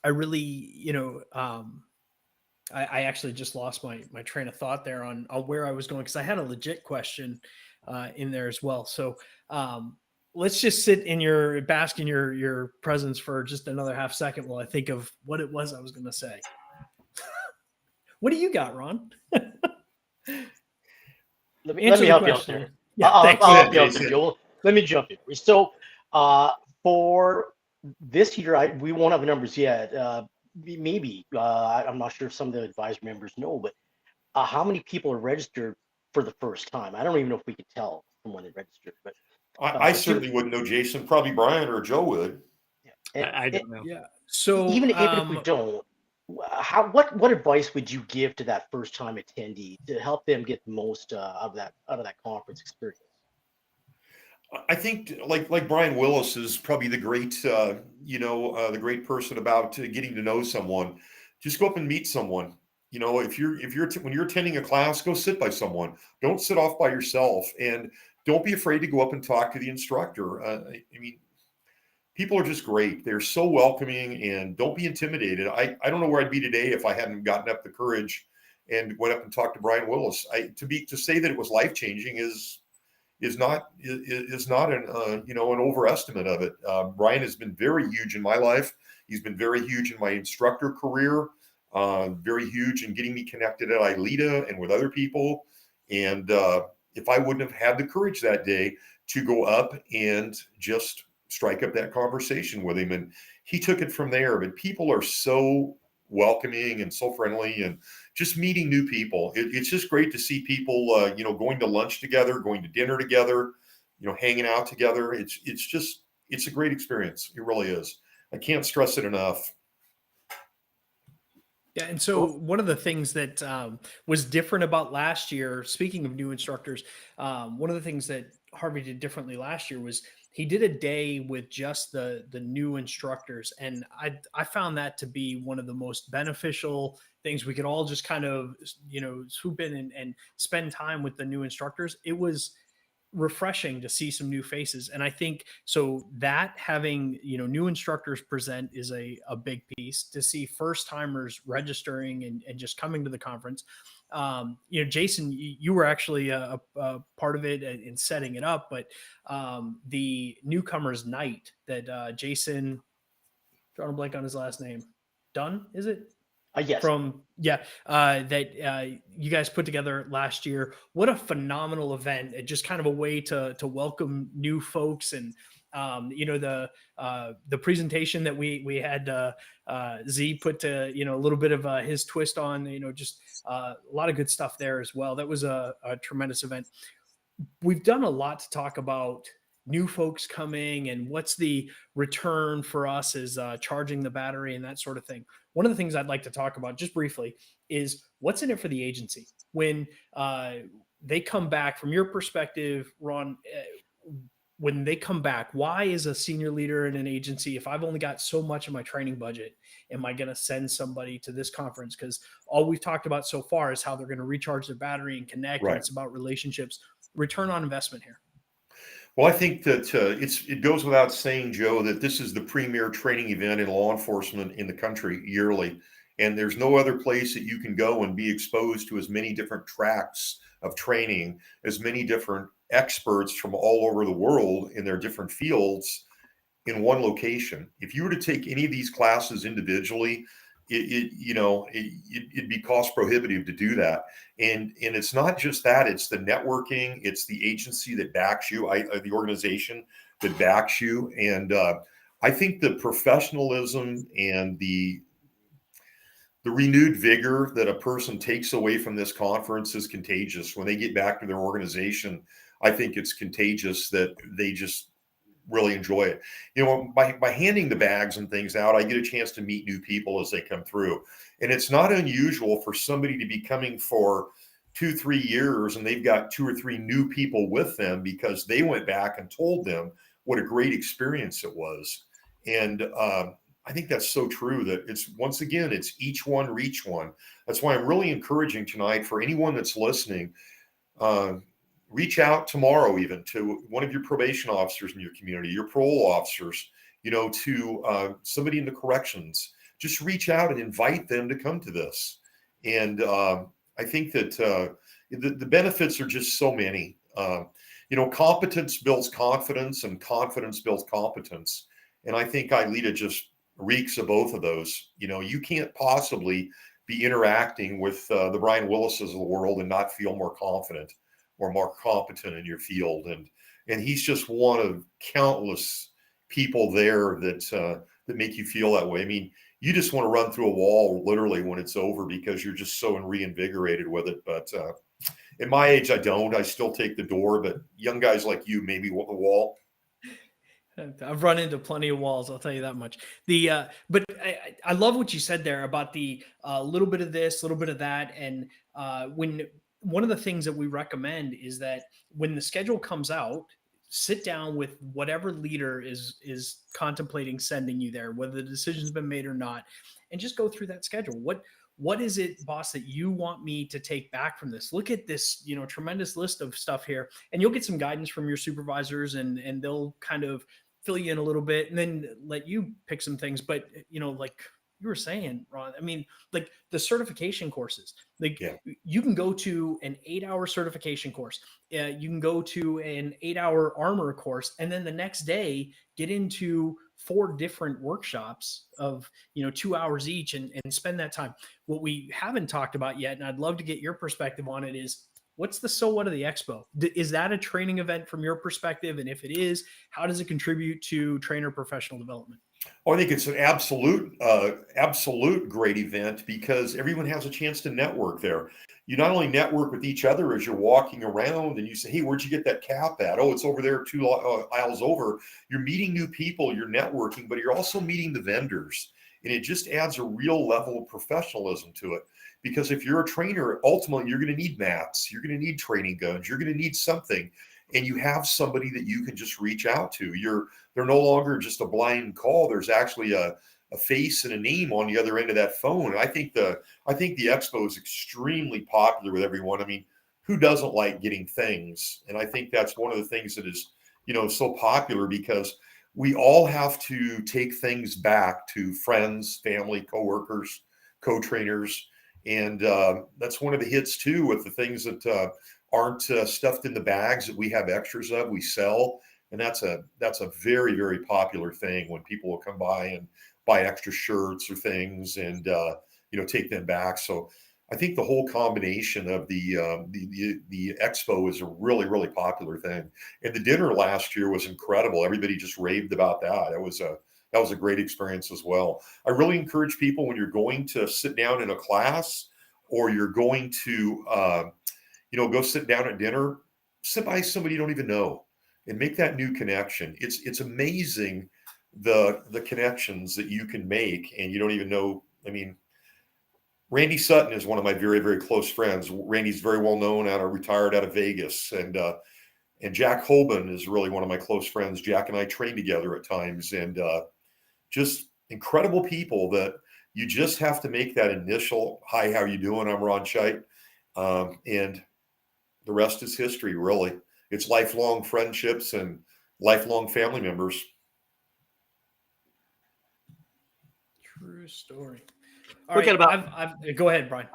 I really, I actually just lost my train of thought there on where I was going, because I had a legit question in there as well. So let's just bask in your presence for just another half second while I think of what it was I was going to say. What do you got, Ron? Let me help you out there. Yeah, I'll help you out there, Joel. Let me jump in. So for this year, we won't have the numbers yet. Maybe I'm not sure if some of the advisory members know, but how many people are registered for the first time? I don't even know if we could tell from when they registered. But I certainly wouldn't know, Jason. Probably Brian or Joe would. Yeah. I don't know. Yeah. So even if we don't, what advice would you give to that first time attendee to help them get the most out of that conference experience? I think like Brian Willis is probably the great the great person about getting to know someone. Just go up and meet someone. If you're when you're attending a class, go sit by someone. Don't sit off by yourself, and don't be afraid to go up and talk to the instructor. I mean, people are just great. They're so welcoming, and don't be intimidated. I don't know where I'd be today if I hadn't gotten up the courage and went up and talked to Brian Willis. To say that it was life changing is not an an overestimate of it. Brian has been very huge in my life. He's been very huge in my instructor career. Very huge in getting me connected at ILEETA and with other people. And if I wouldn't have had the courage that day to go up and just strike up that conversation with him, and he took it from there. But people are so welcoming and so friendly, and just meeting new people. It's just great to see people, going to lunch together, going to dinner together, hanging out together. It's a great experience. It really is. I can't stress it enough. Yeah, and so one of the things that was different about last year, speaking of new instructors, one of the things that Harvey did differently last year was he did a day with just the new instructors, and I found that to be one of the most beneficial things. We could all just kind of swoop in and spend time with the new instructors. It was refreshing to see some new faces, and I think so that having new instructors present is a big piece. To see first timers registering and just coming to the conference, Jason, you were actually a part of it in setting it up, but the newcomers night that Jason, drawing a blank on his last name, Dunn, is it? Yes. That you guys put together last year. What a phenomenal event! Just kind of a way to welcome new folks, and the presentation that we had Z put to a little bit of his twist on, just a lot of good stuff there as well. That was a tremendous event. We've done a lot to talk about new folks coming and what's the return for us is charging the battery and that sort of thing. One of the things I'd like to talk about just briefly is what's in it for the agency when they come back. From your perspective, Ron, when they come back, why is a senior leader in an agency, if I've only got so much of my training budget, am I going to send somebody to this conference? Because all we've talked about so far is how they're going to recharge their battery and connect. Right. And it's about relationships. Return on investment here. Well, I think that it goes without saying, Joe, that this is the premier training event in law enforcement in the country yearly. And there's no other place that you can go and be exposed to as many different tracks of training, as many different experts from all over the world in their different fields in one location. If you were to take any of these classes individually, it'd be cost prohibitive to do that. And it's not just that, it's the networking, it's the agency that backs you, the organization that backs you. And I think the professionalism and the renewed vigor that a person takes away from this conference is contagious. When they get back to their organization, I think it's contagious that they just really enjoy it. By handing the bags and things out, I get a chance to meet new people as they come through. And it's not unusual for somebody to be coming for 2-3 years and they've got 2 or 3 new people with them because they went back and told them what a great experience it was. And I think that's so true that it's each one reach one. That's why I'm really encouraging tonight for anyone that's listening, reach out tomorrow even to one of your probation officers in your community, your parole officers, to somebody in the corrections. Just reach out and invite them to come to this. And I think that the benefits are just so many. Competence builds confidence and confidence builds competence. And I think ILEETA just reeks of both of those. You can't possibly be interacting with the Brian Willises of the world and not feel more confident or more competent in your field. And he's just one of countless people there that make you feel that way. I mean, you just want to run through a wall literally when it's over because you're just so reinvigorated with it. But at my age, I don't. I still take the door, but young guys like you, maybe the wall. I've run into plenty of walls, I'll tell you that much. But I love what you said there about the little bit of this, little bit of that. And one of the things that we recommend is that when the schedule comes out, sit down with whatever leader is contemplating sending you there, whether the decision's been made or not, and just go through that schedule. What is it, boss, that you want me to take back from this? Look at this, tremendous list of stuff here, and you'll get some guidance from your supervisors, and they'll kind of fill you in a little bit, and then let you pick some things. But like you were saying, Ron, I mean, like the certification courses, like Yeah. you can go to an 8-hour certification course. You can go to an 8-hour armor course, and then the next day get into 4 different workshops of, 2 hours each, and spend that time. What we haven't talked about yet, and I'd love to get your perspective on it, is what's the so what of the expo? Is that a training event from your perspective? And if it is, how does it contribute to trainer professional development? Oh, I think it's an absolute great event because everyone has a chance to network there. You not only network with each other as you're walking around and you say, hey, where'd you get that cap at? Oh, it's over there 2 aisles over. You're meeting new people, you're networking, but you're also meeting the vendors. And it just adds a real level of professionalism to it. Because if you're a trainer, ultimately, you're going to need mats, you're going to need training guns, you're going to need something. And you have somebody that you can just reach out to. They're no longer just a blind call. There's actually a face and a name on the other end of that phone. And I think the expo is extremely popular with everyone. I mean, who doesn't like getting things? And I think that's one of the things that is, so popular because we all have to take things back to friends, family, coworkers, co-trainers. And that's one of the hits too with the things that aren't stuffed in the bags that we have extras of, we sell. And that's a very, very popular thing when people will come by and buy extra shirts or things and take them back. So I think the whole combination of the expo is a really, really popular thing. And the dinner last year was incredible. Everybody just raved about that. That was a great experience as well. I really encourage people when you're going to sit down in a class or you're going to go sit down at dinner, sit by somebody you don't even know and make that new connection. It's amazing the connections that you can make and you don't even know. I mean, Randy Sutton is one of my very, very close friends. Randy's very well known retired out of Vegas. And Jack Holben is really one of my close friends. Jack and I train together at times and just incredible people that you just have to make that initial, hi, how you doing? I'm Ron Scheidt. And the rest is history, really. It's lifelong friendships and lifelong family members. True story. All right, go ahead, Brian.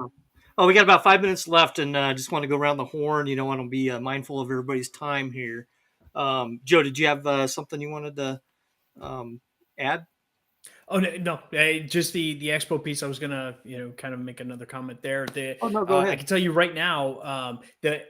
Oh, we got about 5 minutes left, and just want to go around the horn. Want to be mindful of everybody's time here. Joe, did you have something you wanted to add? Oh no, just the expo piece. I was gonna kind of make another comment there. Oh no, go ahead. I can tell you right now, the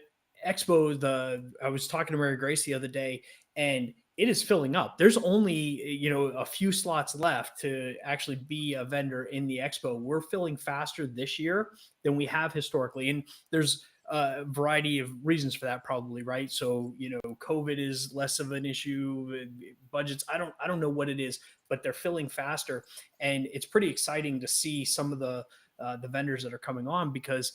expo. I was talking to Mary Grace the other day, and it is filling up. There's only a few slots left to actually be a vendor in the expo. We're filling faster this year than we have historically, and there's a variety of reasons for that, probably, right? So COVID is less of an issue. Budgets, I don't know what it is, but they're filling faster, and it's pretty exciting to see some of the vendors that are coming on because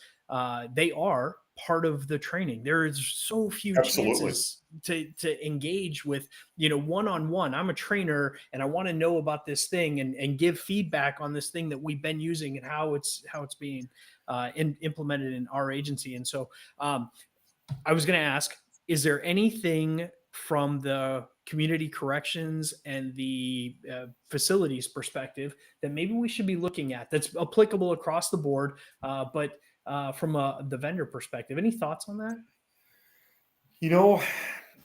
they are part of the training. There is so few chances to engage with one-on-one. I'm a trainer and I want to know about this thing and give feedback on this thing that we've been using and how it's being implemented in our agency. And so I was going to ask, is there anything from the community corrections and the facilities perspective that maybe we should be looking at that's applicable across the board, but from the vendor perspective? Any thoughts on that?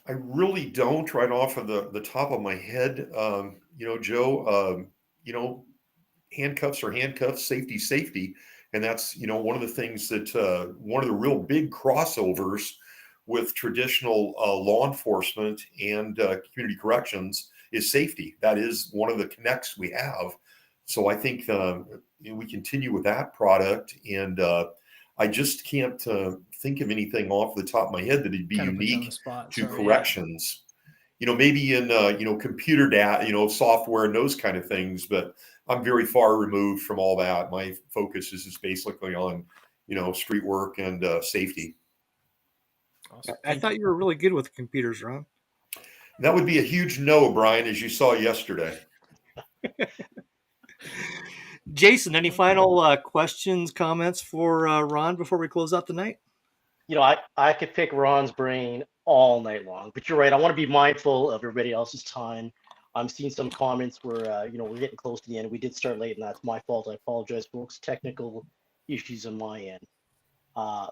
I really don't right off of the top of my head. Joe, handcuffs are handcuffs, safety. And that's, one of the things that one of the real big crossovers with traditional law enforcement and community corrections is safety. That is one of the connects we have. So I think we continue with that product. And I just can't think of anything off the top of my head that would be unique to corrections. Maybe in computer data, software and those kind of things, but I'm very far removed from all that. My focus is just basically on street work and safety. Awesome. I thought you were really good with computers, Ron. That would be a huge no, Brian, as you saw yesterday. Jason, any final questions, comments for Ron before we close out the night? I could pick Ron's brain all night long, but you're right. I want to be mindful of everybody else's time. I'm seeing some comments where we're getting close to the end. We did start late, and that's my fault. I apologize, folks. Technical issues on my end. Uh,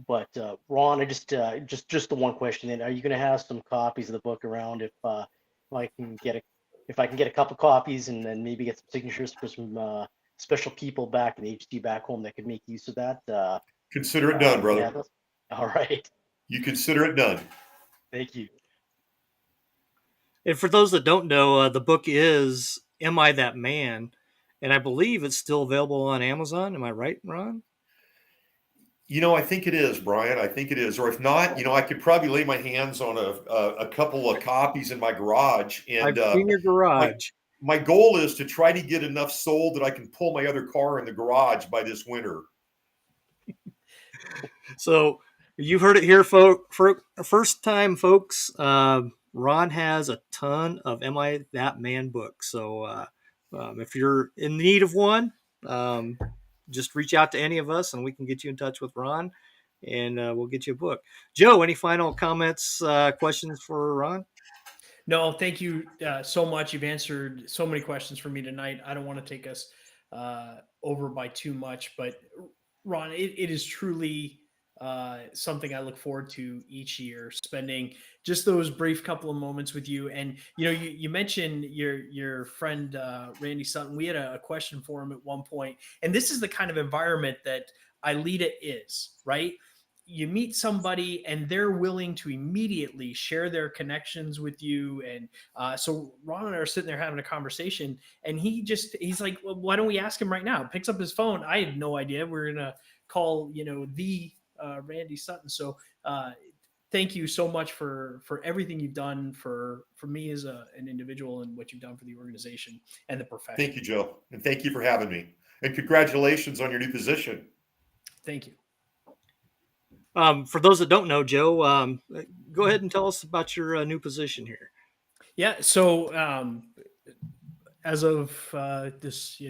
but Ron, I just the one question. Then, are you going to have some copies of the book around if I can get a couple copies and then maybe get some signatures for some special people back in the HD back home that could make use of that? Consider it done, Can I have brother. those? All right. You consider it done. Thank you. And for those that don't know, the book is "Am I That Man?" and I believe it's still available on Amazon. Am I right, Ron? I think it is, Brian. I think it is. Or if not, I could probably lay my hands on a couple of copies in my garage. I've And seen your my garage. my goal is to try to get enough sold that I can pull my other car in the garage by this winter. So you've heard it here, first time, folks. Ron has a ton of "Am I That Man" books. So if you're in need of one, um, just reach out to any of us, and we can get you in touch with Ron, and we'll get you a book. Joe, any final comments, questions for Ron? No, thank you so much. You've answered so many questions for me tonight. I don't want to take us over by too much, but Ron, it is truly something I look forward to each year, spending just those brief couple of moments with you. And you mentioned your friend Randy Sutton. We had a question for him at one point, and this is the kind of environment that ILEETA is, right? You meet somebody and they're willing to immediately share their connections with you. And so Ron and I are sitting there having a conversation, and he's like, well, why don't we ask him right now? Picks up his phone. I had no idea we're going to call, the Randy Sutton. So thank you so much for everything you've done for me as an individual, and what you've done for the organization and the profession. Thank you, Joe. And thank you for having me. And congratulations on your new position. Thank you. For those that don't know, Joe, go ahead and tell us about your new position here. Yeah. So as of this,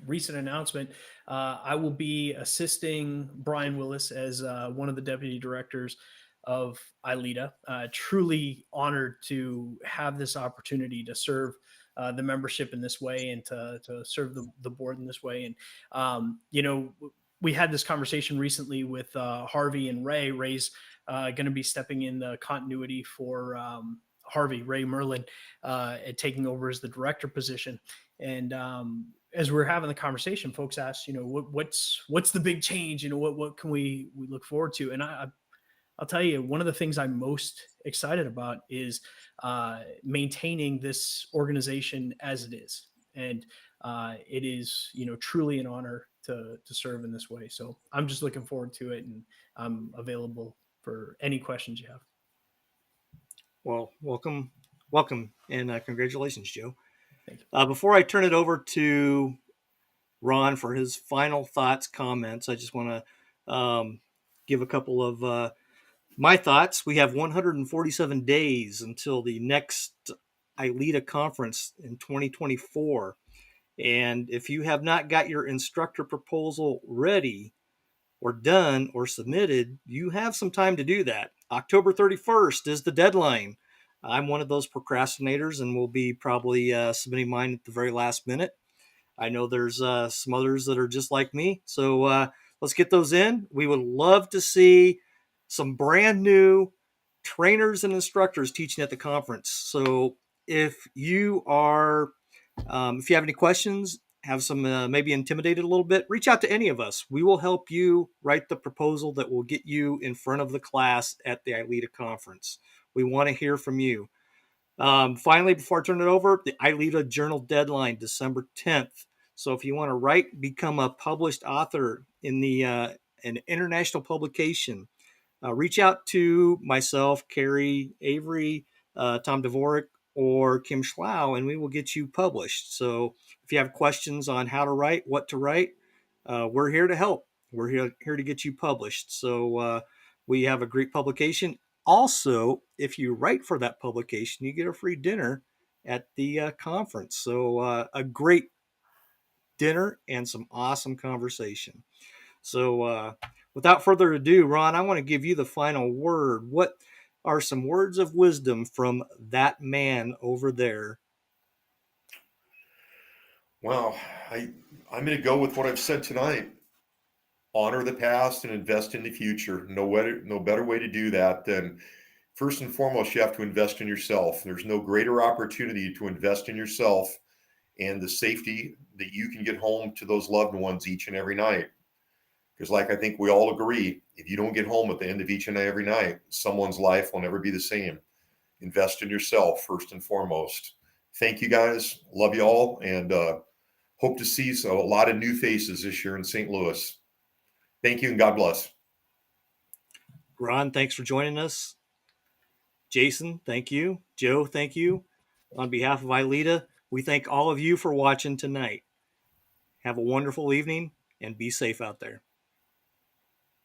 recent announcement, I will be assisting Brian Willis as one of the deputy directors of ILEETA. Truly honored to have this opportunity to serve the membership in this way, and to serve the board in this way. And we had this conversation recently with Harvey and Ray. Ray's going to be stepping in the continuity for Harvey, Ray Merlin, taking over as the director position. And as we're having the conversation, folks asked, what's the big change? What can we look forward to? And I'll tell you, one of the things I'm most excited about is maintaining this organization as it is. And it is, truly an honor to serve in this way. So I'm just looking forward to it, and I'm available for any questions you have. Well, welcome, and congratulations, Joe. Thank you. Before I turn it over to Ron for his final thoughts, comments, I just want to give a couple of my thoughts. We have 147 days until the next ILEETA conference in 2024. And if you have not got your instructor proposal ready or done or submitted, you have some time to do that. October 31st is the deadline. I'm one of those procrastinators and will be probably submitting mine at the very last minute. I know there's some others that are just like me. So let's get those in. We would love to see some brand new trainers and instructors teaching at the conference. So if you have any questions, have some maybe intimidated a little bit, reach out to any of us. We will help you write the proposal that will get you in front of the class at the ILEETA conference. We want to hear from you. Finally, before I turn it over, the ILEETA journal deadline, December 10th. So if you want to write, become a published author in an international publication, reach out to myself, Carrie Avery, Tom Dvorak, or Kim Schlau, and we will get you published. So if you have questions on how to write, what to write, we're here to help. We're here to get you published. So we have a great publication. Also, if you write for that publication, you get a free dinner at the conference. So a great dinner and some awesome conversation. So without further ado, Ron, I want to give you the final word. What are some words of wisdom from that man over there Well, I'm going to go with what I've said tonight. Honor the past and invest in the future. No better way to do that than, first and foremost, you have to invest in yourself. There's no greater opportunity to invest in yourself and the safety that you can get home to those loved ones each and every night. Because, like I think we all agree, if you don't get home at the end of each and every night, someone's life will never be the same. Invest in yourself first and foremost. Thank you guys. Love you all, and hope to see a lot of new faces this year in St. Louis. Thank you, and God bless. Ron, thanks for joining us. Jason, thank you. Joe, thank you. On behalf of ILEETA, we thank all of you for watching tonight. Have a wonderful evening and be safe out there.